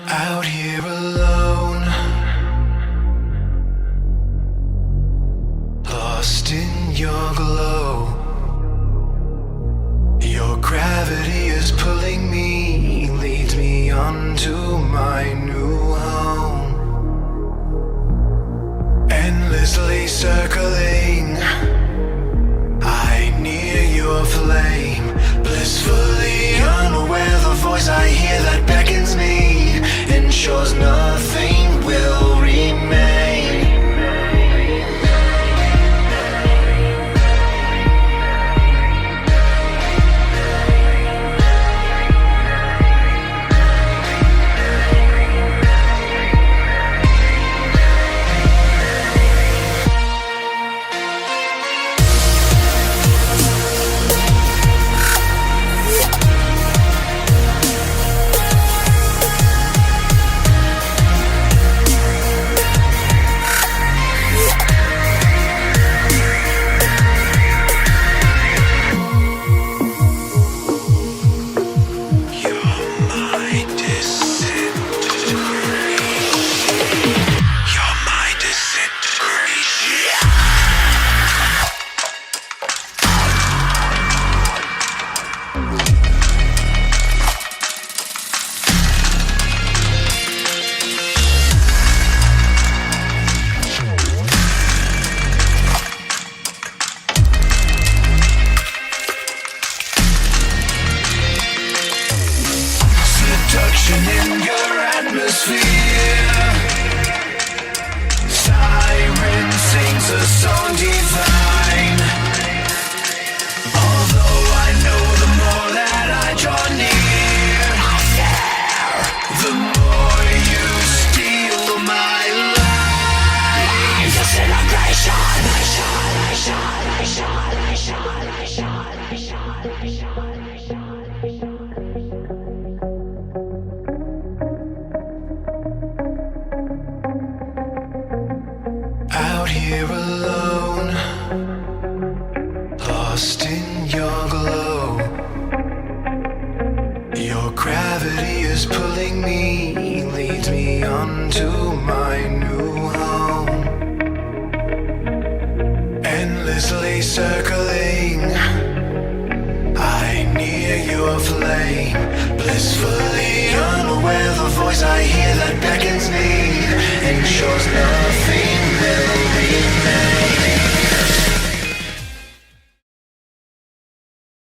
Out here alone, lost in your glow. Your gravity is pulling me, leads me onto my new home. Endlessly circling, I near your flame. Blissfully unaware, the voice I hear that beckons me ensures nothing will remain. In your atmosphere, siren sings a song divine. Although I know the more that I draw near, the more you steal my life. The celebration. Out here alone, lost in your glow. Your gravity is pulling me, leads me onto my new home. Endlessly circling, I near your flame. Blissfully unaware, the voice I hear that beckons me ensures nothing will remain.